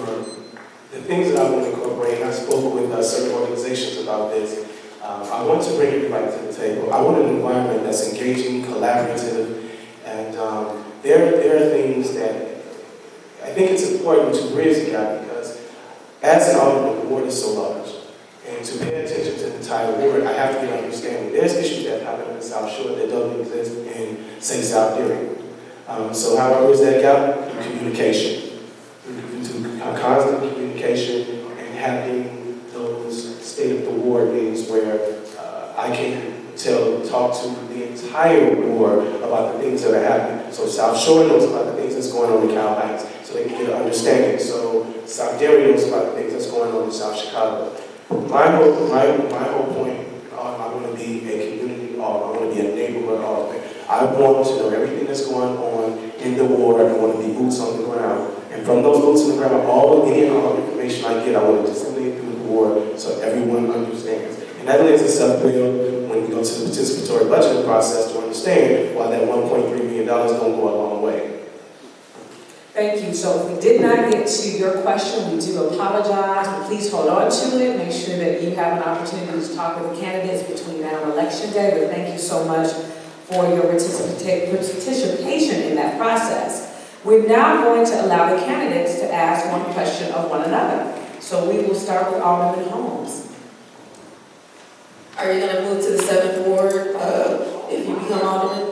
for the things that I want to incorporate, and I spoke with certain organizations about this. I want to bring everybody to the table. I want an environment that's engaging, collaborative, and there are things that I think it's important to bridge the gap, because as an alderman, the ward is so large. And to pay attention to the entire ward, I have to get understanding. There's issues that happen in the South Shore that don't exist in, say, South Erie. So how I bridge that gap? Through communication. Through constant communication and having those state of the ward meetings where I can talk to the entire ward about the things that are happening. So South Shore knows about the things that's going on in Cal Heights, so they can get an understanding. So South Erie knows about the things that's going on in South Chicago. My whole point, I want to be a community alderman, I want to be a neighborhood alderman. I want to know everything that's going on in the ward. I want to be boots on the ground. And from those boots on the ground, any and all information I get, I want to disseminate through the ward so everyone understands. And that lends itself well when we go to the participatory budgeting process to understand why that $1.3 million don't go a long way. Thank you. So if we did not get to your question, we do apologize, but please hold on to it. Make sure that you have an opportunity to talk with the candidates between now and Election Day. But thank you so much for your participation in that process. We're now going to allow the candidates to ask one question of one another. So we will start with Alderman Holmes. Are you going to move to the 7th Ward if you become Alderman?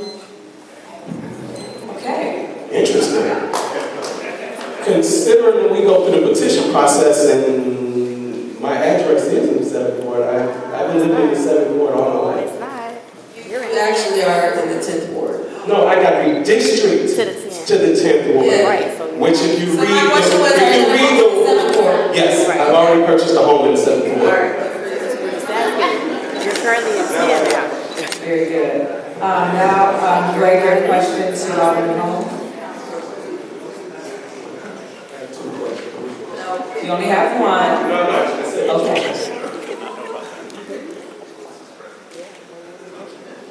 Okay. Interesting. Considering that we go through the petition process and my address is in the 7th Ward, I've been living in the 7th Ward all my life. It's not. You actually are in the 10th Ward. No, I got redistricted to the 10th Ward. Yeah. Right. So Which if you So read my question was, are you going to move to the 7th Ward? yes, Right. I've already purchased a home in the 7th All Ward. right. you're currently in 10 now. Very good. Now, regular questions to Alderman Holmes. You only have one. Okay.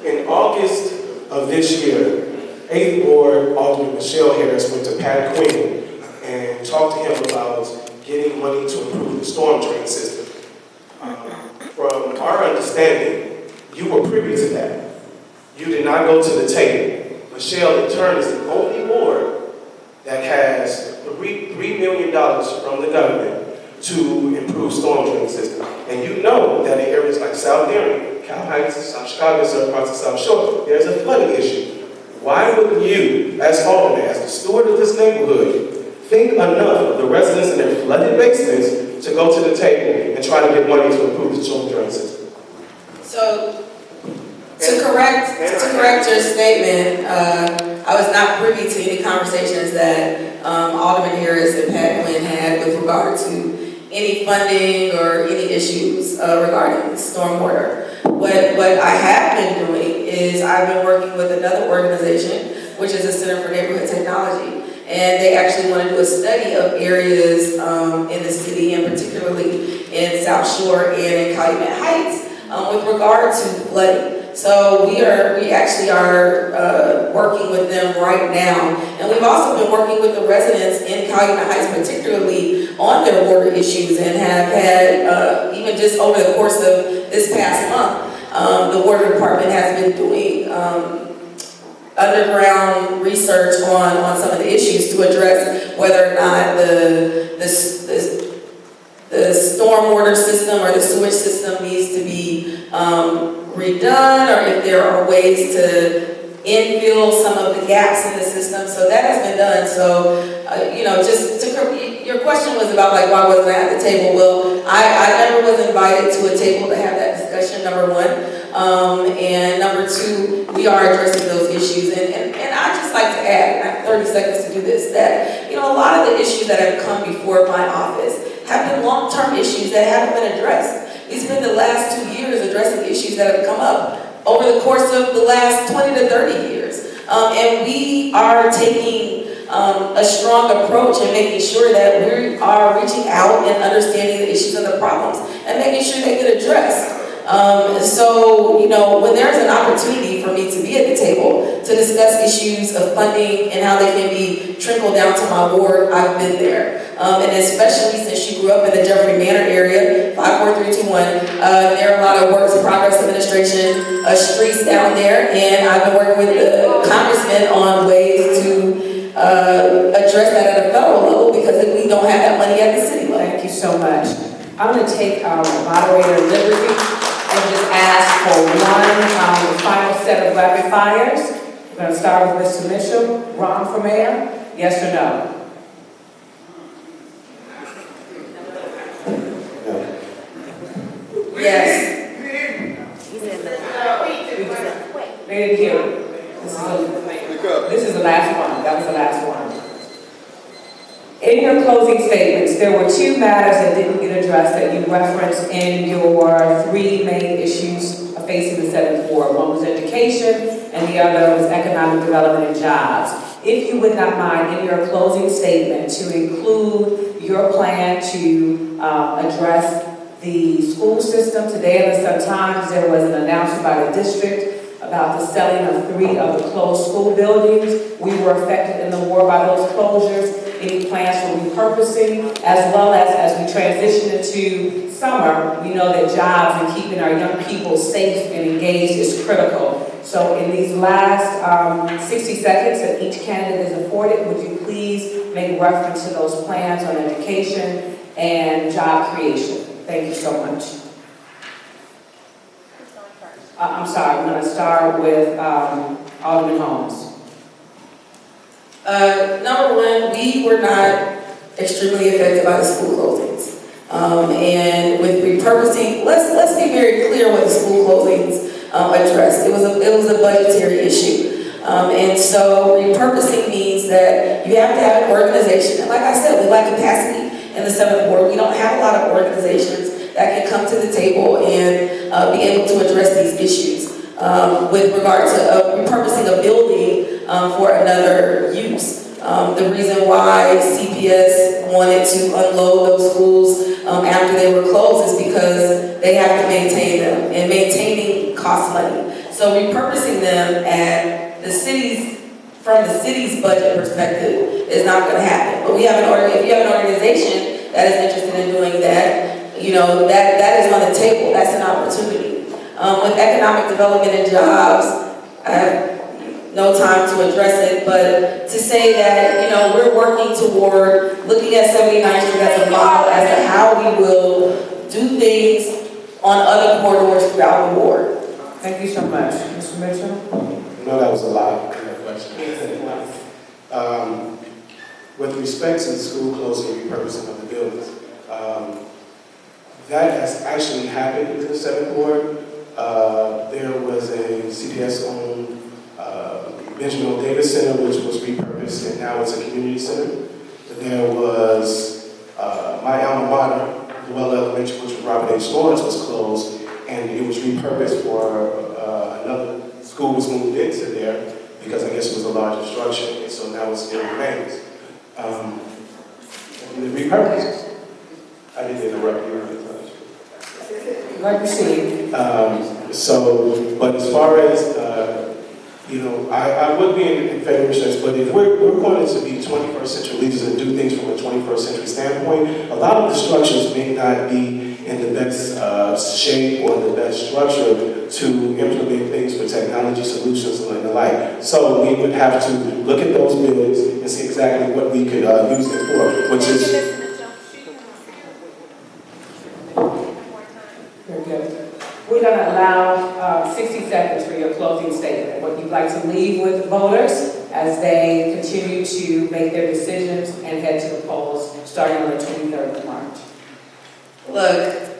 In August of this year, 8th Ward Alderman Michelle Harris went to Pat Quinn and talked to him about getting money to improve the storm drain system. From our understanding, you were privy to that. You did not go to the table. Michelle, in turn, is the only ward that has $3 million from the government to improve storm drain system. And you know that in areas like South Erie, Cal Heights, South Chicago, certain parts of South Shore, there's a flooding issue. Why wouldn't you, as alderman, as the steward of this neighborhood, think enough of the residents in their flooded basements to go to the table and try to get money to improve the storm drain system? So, to correct your statement, I was not privy to any conversations that Alderman Harris and Pat Quinn had with regard to any funding or any issues regarding stormwater. What I have been doing is I've been working with another organization, which is the Center for Neighborhood Technology, and they actually want to do a study of areas in the city, and particularly in South Shore and in Calumet Heights, with regard to flooding. So we actually are working with them right now, and we've also been working with the residents in Calumet Heights, particularly on their water issues, and have had even just over the course of this past month, the water department has been doing underground research on some of the issues to address whether or not the stormwater system or the sewage system needs to be redone, or if there are ways to infill some of the gaps in the system. So that has been done. So, your question was about like, why wasn't I at the table? Well, I never was invited to a table to have that discussion, number one. And number two, we are addressing those issues. And I just like to add, and I have 30 seconds to do this, that, a lot of the issues that have come before my office have been long-term issues that haven't been addressed. We spent the last 2 years addressing issues that have come up over the course of the last 20 to 30 years. And we are taking a strong approach and making sure that we are reaching out and understanding the issues and the problems and making sure they get addressed. So, when there's an opportunity for me to be at the table to discuss issues of funding and how they can be trickled down to my ward, I've been there. And especially since you grew up in the Jeffrey Manor area, 54321, there are a lot of Works in Progress Administration streets down there, and I've been working with the congressman on ways to address that at a federal level because we don't have that money at the city level. Thank you so much. I'm going to take our moderator liberty and just ask for one final set of rapid fires. We're going to start with Mr. Mitchell. Ron for mayor? Yes or no? Yes. He said no. They didn't hear it. This is the last one. That was the last one. In your closing statements, there were two matters that didn't get addressed that you referenced in your three main issues facing the 7th Ward. One was education, and the other was economic development and jobs. If you would not mind, in your closing statement, to include your plan to address the school system. Today in the Sun-Times, there was an announcement by the district about the selling of 3 of the closed school buildings. We were affected in the war by those closures. Any plans for repurposing, as well as we transition into summer, we know that jobs and keeping our young people safe and engaged is critical. So in these last 60 seconds that each candidate is afforded, would you please make reference to those plans on education and job creation? Thank you so much. I'm sorry, I'm going to start with Alderman Holmes. Number one, we were not extremely affected by the school closings. And with repurposing, let's be very clear what the school closings addressed. It was a budgetary issue. And so repurposing means that you have to have an organization. And like I said, we lack capacity in the 7th Ward. We don't have a lot of organizations that can come to the table and be able to address these issues. With regard to repurposing a building for another use. The reason why CPS wanted to unload those schools after they were closed is because they have to maintain them, and maintaining costs money. So repurposing them at the city's, from the city's budget perspective is not going to happen. But if you have an organization that is interested in doing that, that is on the table. That's an opportunity. With economic development and jobs, I have no time to address it, but to say that, we're working toward looking at 79th Street as a model as to how we will do things on other corridors throughout the ward. Thank you so much. Mr. Mitchell? No, that was a lot in that question. With respect to the school closing and repurposing of the buildings, that has actually happened in the 7th Ward. There was a CPS-owned Benjamin Davis Center, which was repurposed, and now it's a community center. There was my alma mater, Well Elementary, which was Robert H. Lawrence, was closed, and it was repurposed for another school was moved into there because I guess it was a larger structure, and so now it still remains. And the repurposed. I didn't interrupt you. Like you see. But as far as, I would be in favor of this, but if we're going to be 21st century leaders and do things from a 21st century standpoint, a lot of the structures may not be in the best shape or the best structure to implement things for technology solutions and the like. So we would have to look at those buildings and see exactly what we could use it for, which is... Very good. We're going to allow 60 seconds for your closing statement. What you'd like to leave with the voters as they continue to make their decisions and head to the polls starting on the 23rd of March. Look,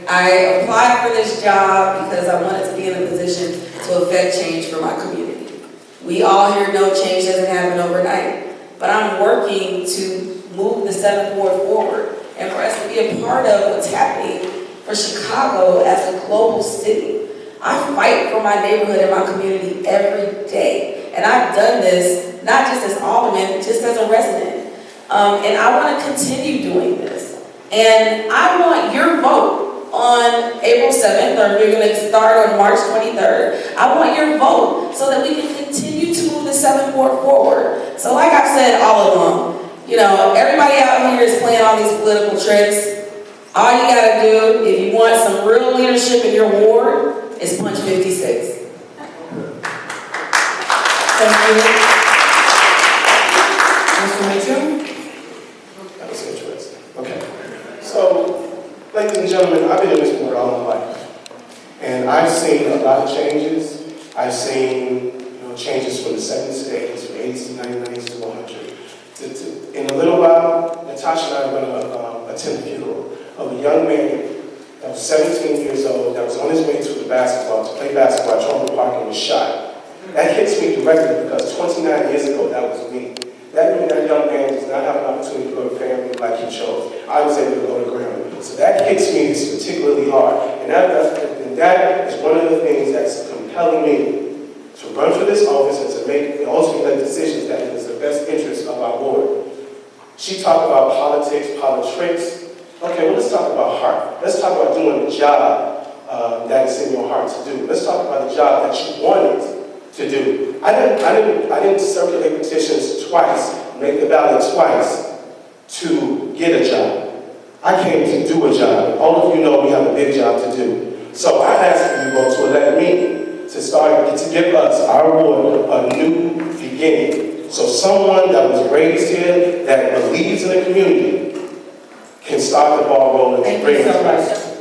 I applied for this job because I wanted to be in a position to affect change for my community. We all here know change doesn't happen overnight, but I'm working to move the 7th Ward forward and for us to be a part of what's happening for Chicago as a global city. I fight for my neighborhood and my community every day. And I've done this, not just as alderman, just as a resident. And I want to continue doing this. And I want your vote on April 7th, or we're going to start on March 23rd. I want your vote so that we can continue to move the 7th Ward forward. So like I've said all along, you know, everybody out here is playing all these political tricks. All you got to do, if you want some real leadership in your ward, is punch 56. Thank you. Mr. Mitchell? That was interesting. Okay. So, ladies and gentlemen, I've been in this board all my life. And I've seen a lot of changes. I've seen changes from the 70s to the 80s, from 80s to 90s to 100. In a little while, Natasha and I are going to attend the funeral of a young man that was 17 years old, that was on his way to play basketball at Trumbull Park and was shot. That hits me directly because 29 years ago, that was me. That young man does not have an opportunity to go to family like he chose. I was able to go to Graham. So that hits me particularly hard. And that is one of the things that's compelling me to run for this office and to make the ultimate decisions that is the best interest of our board. She talked about politics, politics. Okay, well, let's talk about heart. Let's talk about doing the job that is in your heart to do. Let's talk about the job that you wanted to do. I didn't circulate petitions twice, make the ballot twice to get a job. I came to do a job. All of you know we have a big job to do. So I asked you all to elect me to give us, our ward, a new beginning. So someone that was raised here, that believes in the community, can start the ball rolling and bring us back.